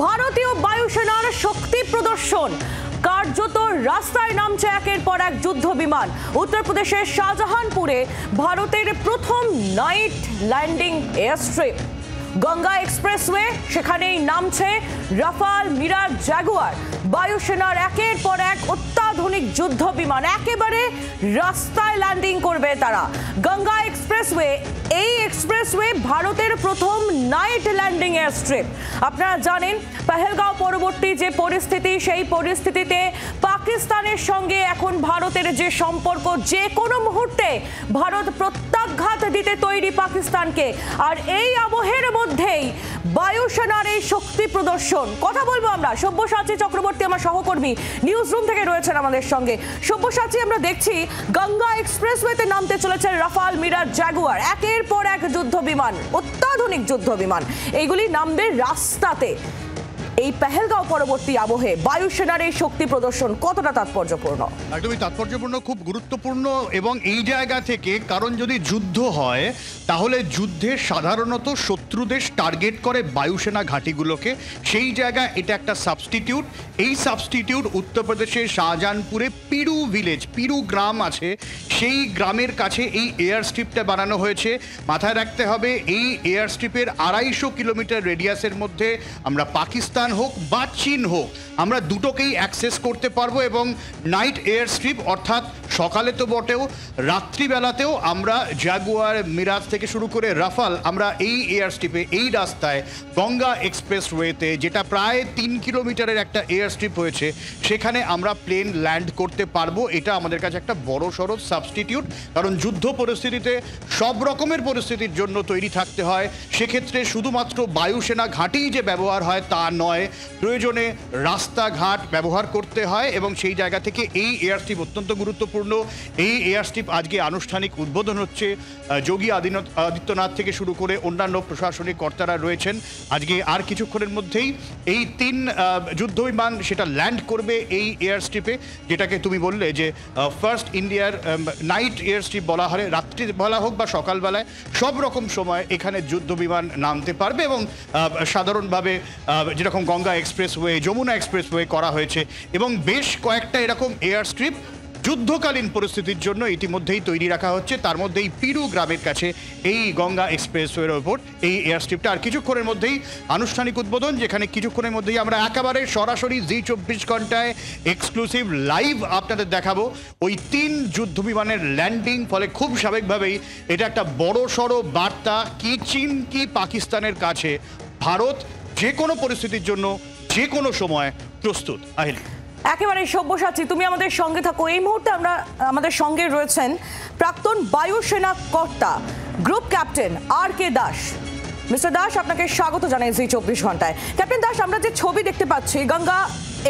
ভারতীয় বায়ুসেনার শক্তি প্রদর্শন। কার্যত রাস্তায় নামছে একের পর এক যুদ্ধ বিমান। উত্তরপ্রদেশের শাহজাহানপুরে ভারতের প্রথম night landing airstrip. Ganga expressway, সেখানেই নামছে রাফাল, মিরাজ, জাগুয়ার। বায়ুসেনার একের পর এক অত্যাধুনিক যুদ্ধ বিমান একেবারে রাস্তায় ল্যান্ডিং করবে তারা। গঙ্গা এক্সপ্রেসওয়ে, এই এক্সপ্রেসওয়ে ভারতের প্রথম নাইট ল্যান্ডিং এয়ারস্ট্রিপ। আপনারা জানেন পেহেলগাঁও পরবর্তী যে পরিস্থিতি, সেই পরিস্থিতিতে পাকিস্তানের সঙ্গে এখন ভারতের যে সম্পর্ক, যে কোনো মুহূর্তে ভারত প্রত্যাঘাত দিতে তৈরি পাকিস্তানকে। আর এই আবহের মধ্যেই বায়ুসেনার এই শক্তি প্রদর্শন। কথা বলবো আমরা সব্যসাচী চক্রবর্তী, আমার সহকর্মী নিউজ রুম থেকে রয়েছেন আমাদের সঙ্গে। সব্যসাচী, আমরা দেখছি গঙ্গা এক্সপ্রেসওয়েতে নামতে চলেছে রাফাল, মিরাজ, জাগুয়ার, একের পর এক যুদ্ধ বিমান, অত্যাধুনিক যুদ্ধ বিমান। এইগুলি নামবে রাস্তাতে। এই পেহেলগাঁও পরবর্তী আবহে বায়ুসেনার এই শক্তি প্রদর্শন কতটা তাৎপর্যপূর্ণ? একদমই তাৎপর্যপূর্ণ, খুব গুরুত্বপূর্ণ। এবং এই জায়গা থেকে, কারণ যদি যুদ্ধ হয় তাহলে যুদ্ধে সাধারণত শত্রু দেশ টার্গেট করে বায়ুসেনা ঘাঁটিগুলোকে। সেই জায়গায় এটা একটা সাবস্টিটিউট। এই সাবস্টিটিউট উত্তরপ্রদেশের শাহজাহানপুরে পিরু ভিলেজ, পিরু গ্রাম আছে, সেই গ্রামের কাছে এই এয়ার স্ট্রিপটা বানানো হয়েছে। মাথায় রাখতে হবে এই এয়ার স্ট্রিপের 250 কিলোমিটার রেডিয়াসের মধ্যে আমরা পাকিস্তান হোক বা চীন হোক, আমরা দুটোকেই অ্যাক্সেস করতে পারবো। এবং নাইট এয়ার স্ট্রিপ, অর্থাৎ সকালে তো বটেও, রাত্রিবেলাতেও আমরা জাগুয়ার, মিরাজ থেকে শুরু করে রাফাল, আমরা এই এয়ার স্ট্রিপে, এই রাস্তায় গঙ্গা এক্সপ্রেসওয়েতে, যেটা প্রায় 3 কিলোমিটারের একটা এয়ার স্ট্রিপ হয়েছে, সেখানে আমরা প্লেন ল্যান্ড করতে পারবো। এটা আমাদের কাছে একটা বড় সড়ো সাবস্টিটিউট। কারণ যুদ্ধ পরিস্থিতিতে সব রকমের পরিস্থিতির জন্য তৈরি থাকতে হয়। সেক্ষেত্রে শুধুমাত্র বায়ুসেনা ঘাঁটিই যে ব্যবহার হয় তা নয়, প্রয়োজনে রাস্তাঘাট ব্যবহার করতে হয়। এবং সেই জায়গা থেকে এই এয়ার স্ট্রিপ অত্যন্ত গুরুত্বপূর্ণ। এই এয়ার স্ট্রিপ আজকে আনুষ্ঠানিক উদ্বোধন হচ্ছে। যোগী আদিত্যনাথ থেকে শুরু করে অন্যান্য প্রশাসনিক কর্তারা রয়েছেন। আজকে আর কিছুক্ষণের মধ্যেই এই 3 যুদ্ধ বিমান সেটা ল্যান্ড করবে এই এয়ার স্ট্রিপে, যেটাকে তুমি বললে যে ফার্স্ট ইন্ডিয়ার নাইট এয়ার স্ট্রিপ বলা হয়। রাত্রিবেলা হোক বা সকালবেলায়, সব রকম সময় এখানে যুদ্ধ বিমান নামতে পারবে। এবং সাধারণভাবে যেরকম গঙ্গা এক্সপ্রেসওয়ে, যমুনা এক্সপ্রেসওয়ে করা হয়েছে, এবং বেশ কয়েকটা এরকম এয়ার স্ট্রিপ যুদ্ধকালীন পরিস্থিতির জন্য ইতিমধ্যেই তৈরি রাখা হচ্ছে। তার মধ্যেই পিরু গ্রামের কাছে এই গঙ্গা এক্সপ্রেসওয়ের ওপর এই এয়ার স্ট্রিপটা। আর কিছুক্ষণের মধ্যেই আনুষ্ঠানিক উদ্বোধন, যেখানে কিছুক্ষণের মধ্যেই আমরা একেবারে সরাসরি জি24 ঘন্টায় এক্সক্লুসিভ লাইভ আপনাদের দেখাবো ওই 3 যুদ্ধ বিমানের ল্যান্ডিং। ফলে খুব স্বাভাবিকভাবেই এটা একটা বড় সড়ো বার্তা, কি চীন কি পাকিস্তানের কাছে ভারত যে কোনো পরিস্থিতির জন্য যে কোনো সময় প্রস্তুত। আহিল, একেবারে সব্যসাচী, তুমি আমাদের সঙ্গে থাকো। এই মুহূর্তে আমাদের সঙ্গে রয়েছেন প্রাক্তন বায়ুসেনা কর্তা, group captain RK Das. Mister Das, আপনাকে স্বাগত জানাই জি24 ঘন্টায়। ক্যাপ্টেন দাস, আমরা যে ছবি দেখতে পাচ্ছি গঙ্গা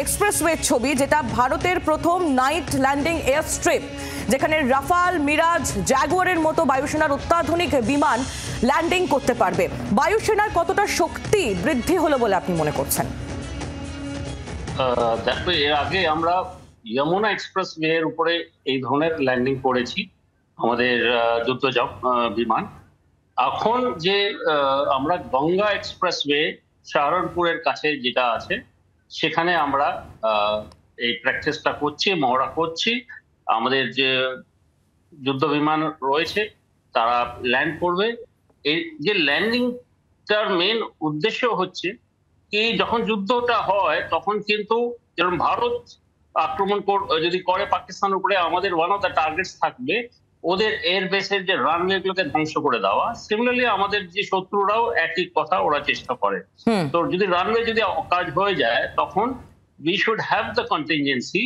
এক্সপ্রেসওয়ে ছবি, যেটা ভারতের প্রথম নাইট ল্যান্ডিং এয়ার স্ট্রিপ, যেখানে রাফাল, মিরাজ, জাগুয়ারের মতো বায়ুসেনার অত্যাধুনিক বিমান ল্যান্ডিং করতে পারবে। বায়ুসেনার কতটা শক্তি বৃদ্ধি হলো বলে আপনি মনে করছেন? দেখো, এর আগে আমরা যমুনা এক্সপ্রেসওয়ে এর উপরে এই ধরনের ল্যান্ডিং করেছি আমাদের যুদ্ধ বিমান। এখন যে আমরা গঙ্গা এক্সপ্রেসওয়ে সাহারানপুরের কাছে যেটা আছে, সেখানে আমরা এই প্র্যাকটিসটা করছি, মহড়া করছি। আমাদের যে যুদ্ধ বিমান রয়েছে তারা ল্যান্ড করবে। এই যে ল্যান্ডিংটার মেন উদ্দেশ্য হচ্ছে কি, যখন যুদ্ধটা হয় তখন কিন্তু যেরকম ভারত আক্রমণ যদি করে পাকিস্তানের উপরে, আমাদের ওয়ান অফ দ্য টার্গেটস থাকবে ওদের এয়ার বেসের যে রানওয়ে গুলোকে ধ্বংস করে দেওয়া। সিমিলারলি আমাদের যে শত্রুরাও একই কথা ওরা চেষ্টা করে। তো যদি রানওয়ে যদি কাজ হয়ে যায়, তখন we should have the contingency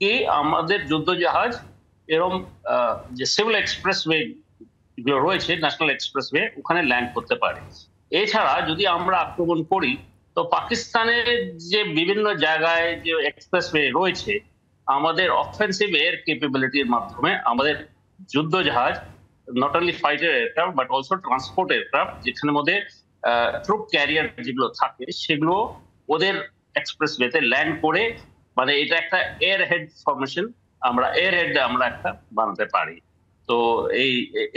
কি আমাদের যুদ্ধ জাহাজ এরকম যে সিভিল এক্সপ্রেসওয়ে গুলো রয়েছে, ন্যাশনাল এক্সপ্রেসওয়ে, ওখানে ল্যান্ড করতে পারে। এছাড়া যদি আমরা আক্রমণ করি, তো পাকিস্তানের যে বিভিন্ন জায়গায় যে এক্সপ্রেসওয়ে রয়েছে, আমাদের অফেন্সিভ এয়ার ক্যাপাবিলিটির মাধ্যমে আমাদের যুদ্ধ জাহাজ, not only fighter aircraft but also transport aircraft, যেখানে মধ্যে ট্রুপ ক্যারিয়ার যেগুলো থাকে, সেগুলো ওদের এক্সপ্রেসওয়েতে ল্যান্ড করে, মানে এটা একটা এয়ার হেড ফরমেশন, আমরা এয়ার হেড আমরা একটা বানাতে পারি। তো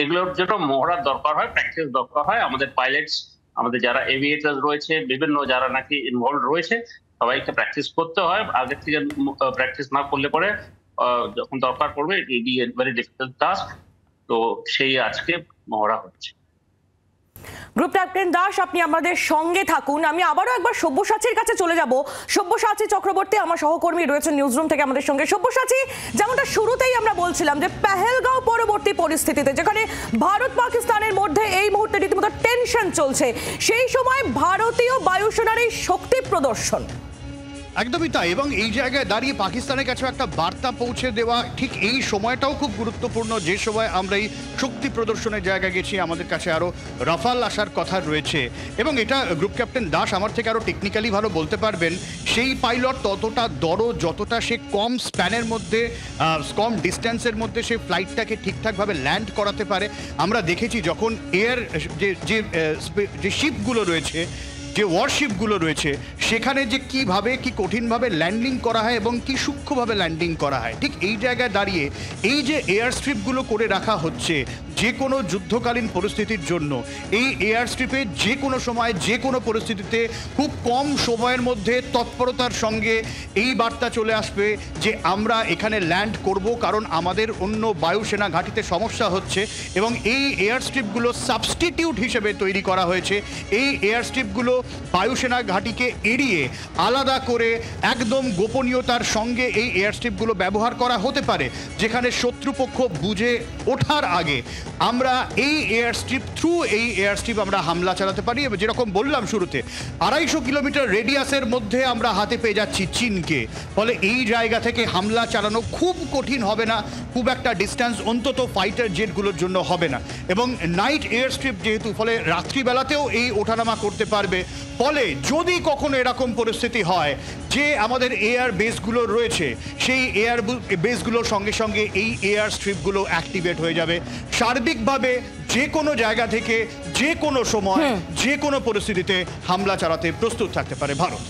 এগুলোর জন্য মহড়ার দরকার হয়, প্র্যাকটিস দরকার হয়। আমাদের পাইলটস আমাদের যারা এভিয়েটার্স রয়েছে, বিভিন্ন যারা নাকি ইনভলভ রয়েছে, সবাইকে প্র্যাকটিস করতে হয়। আগের থেকে প্র্যাকটিস না করলে পরে যখন দরকার পড়বে it will B a very difficult task. তো সেই আজকে মহড়া হচ্ছে। গ্রুপ ক্যাপ্টেন দাস, আপনি আমাদের সঙ্গে থাকুন। আমি আবারও একবার সব্যসাচীর কাছে চলে যাব। সব্যসাচী চক্রবর্তী আমার সহকর্মী রয়েছেন নিউজরুম থেকে আমাদের সঙ্গে। সব্যসাচী, যেমনটা শুরুতেই আমরা বলছিলাম যে পেহেলগাঁও পরবর্তী পরিস্থিতিতে যেখানে ভারত পাকিস্তানের মধ্যে এই মুহূর্তে রীতিমতো টেনশন চলছে, সেই সময় ভারতীয় বায়ুসেনার এই শক্তি প্রদর্শন। একদমই তাই, এবং এই জায়গায় দাঁড়িয়ে পাকিস্তানের কাছে একটা বার্তা পৌঁছে দেওয়া ঠিক এই সময়টাও খুব গুরুত্বপূর্ণ, যে সময় আমরা এই শক্তি প্রদর্শনের জায়গায় গেছি। আমাদের কাছে আরও রাফাল আসার কথা রয়েছে, এবং এটা গ্রুপ ক্যাপ্টেন দাস আমার থেকে আরও টেকনিক্যালি ভালো বলতে পারবেন। সেই পাইলট ততটা দরো যতটা সে কম স্প্যানের মধ্যে, কম ডিস্ট্যান্সের মধ্যে সে ফ্লাইটটাকে ঠিকঠাকভাবে ল্যান্ড করাতে পারে। আমরা দেখেছি যখন এয়ার যে শিপগুলো রয়েছে, যে ওয়ারশিপগুলো রয়েছে, সেখানে যে কীভাবে কি কঠিনভাবে ল্যান্ডিং করা হয় এবং কি সূক্ষ্মভাবে ল্যান্ডিং করা হয়। ঠিক এই জায়গায় দাঁড়িয়ে এই যে এয়ার স্ট্রিপগুলো করে রাখা হচ্ছে যে কোনো যুদ্ধকালীন পরিস্থিতির জন্য, এই এয়ার স্ট্রিপে যে কোনো সময় যে কোনো পরিস্থিতিতে খুব কম সময়ের মধ্যে তৎপরতার সঙ্গে এই বার্তা চলে আসবে যে আমরা এখানে ল্যান্ড করব, কারণ আমাদের অন্য বায়ুসেনা ঘাঁটিতে সমস্যা হচ্ছে। এবং এই এয়ার স্ট্রিপগুলো সাবস্টিটিউট হিসেবে তৈরি করা হয়েছে। এই এয়ার স্ট্রিপগুলো বায়ুসেনা ঘাঁটিকে এড়িয়ে আলাদা করে একদম গোপনীয়তার সঙ্গে এই এয়ার স্ট্রিপগুলো ব্যবহার করা হতে পারে, যেখানে শত্রুপক্ষ বুঝে ওঠার আগে আমরা এই এয়ার স্ট্রিপ আমরা হামলা চালাতে পারি। এবং যেরকম বললাম শুরুতে, 250 কিলোমিটার রেডিয়াসের মধ্যে আমরা হাতে পেয়ে যাচ্ছি চীনকে, ফলে এই জায়গা থেকে হামলা চালানো খুব কঠিন হবে না, খুব একটা ডিস্ট্যান্স অন্তত ফাইটার জেটগুলোর জন্য হবে না। এবং নাইট এয়ার স্ট্রিপ যেহেতু, ফলে রাত্রিবেলাতেও এই ওঠানামা করতে পারবে। ফলে যদি কখনো এরকম পরিস্থিতি হয় যে আমাদের এয়ার বেসগুলো রয়েছে, সেই এয়ার বেসগুলোর সঙ্গে সঙ্গে এই এয়ার স্ট্রিপগুলো অ্যাক্টিভেট হয়ে যাবে। সার্বিকভাবে যে কোনো জায়গা থেকে যে কোনো সময় যে কোনো পরিস্থিতিতে হামলা চালাতে প্রস্তুত থাকতে পারে ভারত।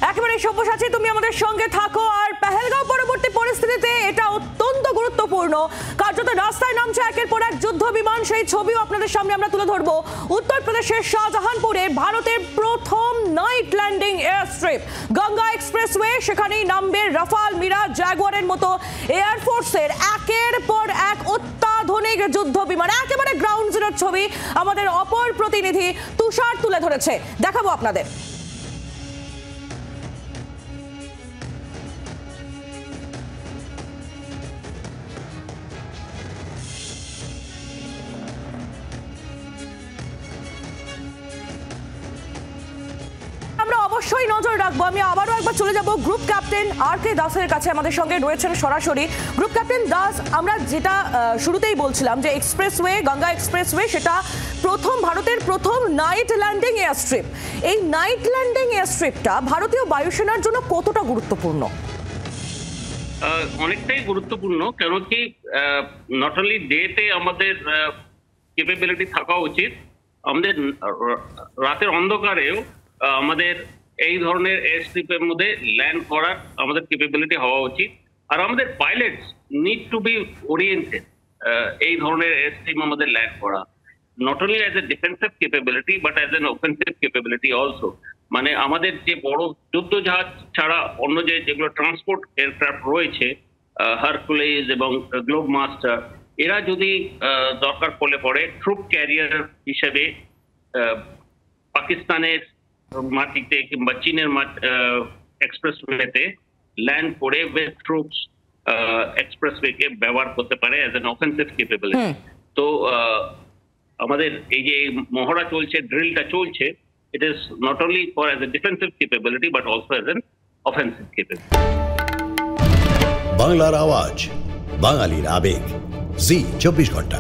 একেবারে সব্যসাচী, তুমি আমাদের সঙ্গে থাকো। আর পেহেলগাঁও পরবর্তী পরিস্থিতিতে এটা অত্যন্ত গুরুত্বপূর্ণ, কার্যত রাস্তায় নামছে একের পর এক যুদ্ধ বিমান। সেই ছবিও আপনাদের সামনে আমরা তুলে ধরবো। উত্তরপ্রদেশের শাহজাহানপুরে ভারতের প্রথম night landing air strip Ganga expressway, সেখানেই নামবে রাফাল, মিরাজ, জাগুয়ারের মতো এয়ারফোর্সের একের পর এক অত্যাধুনিক যুদ্ধ বিমান। একেবারে গ্রাউন্ড জিরোর ছবি আমাদের অপর প্রতিনিধি তুষার তুলে ধরেছে, দেখাবো আপনাদের। অবশ্যই নজর রাখবো। আমি আবারও একবার চলে যাব গ্রুপ ক্যাপ্টেন আর কে দাসের কাছে, আমাদের সঙ্গে রয়েছেন সরাসরি। গ্রুপ ক্যাপ্টেন দাস, আমরা যেটা শুরুতেই বলছিলাম যে এক্সপ্রেসওয়ে, গঙ্গা এক্সপ্রেসওয়ে, সেটা ভারতের প্রথম নাইট ল্যান্ডিং এয়ার স্ট্রিপ। এই নাইট ল্যান্ডিং এয়ার স্ট্রিপটা ভারতীয় বায়ুসেনার জন্য কতটা গুরুত্বপূর্ণ? অনেকটাই গুরুত্বপূর্ণ, কেন কি নট অনলি ডেতে আমাদের ক্যাপাবিলিটি থাকা উচিত, আমাদের রাতের অন্ধকারেও আমাদের এই ধরনের এয়ার স্ট্রিপের মধ্যে ল্যান্ড করার আমাদের ক্যাপাবিলিটি হওয়া উচিত। আর আমাদের pilots need to be oriented এই ধরনের এয়ার স্ট্রিপ আমাদের ল্যান্ড করা, not only as a defensive capability but as an offensive capability also. মানে আমাদের যে বড় যুদ্ধ জাহাজ ছাড়া অন্য যেগুলো ট্রান্সপোর্ট এয়ারক্রাফট রয়েছে, হারকুলিস এবং গ্লোব মাস্টার, এরা যদি দরকার পড়ে ট্রুপ ক্যারিয়ার হিসেবে পাকিস্তানের মাটিতে কিংবা চীনের এক্সপ্রেসওয়েতে ল্যান্ড করে উইথ ট্রুপস এক্সপ্রেসওয়েকে ব্যবহার করতে পারে অ্যাজ এন অফেন্সিভ ক্যাপাবিলিটি। তো আমাদের এই যে মহড়া চলছে, ড্রিলটা চলছে, it is not only for as a defensive capability but also as an offensive capability. বাংলার আওয়াজ, বাঙালির আবেগ, জি 24 ঘন্টা।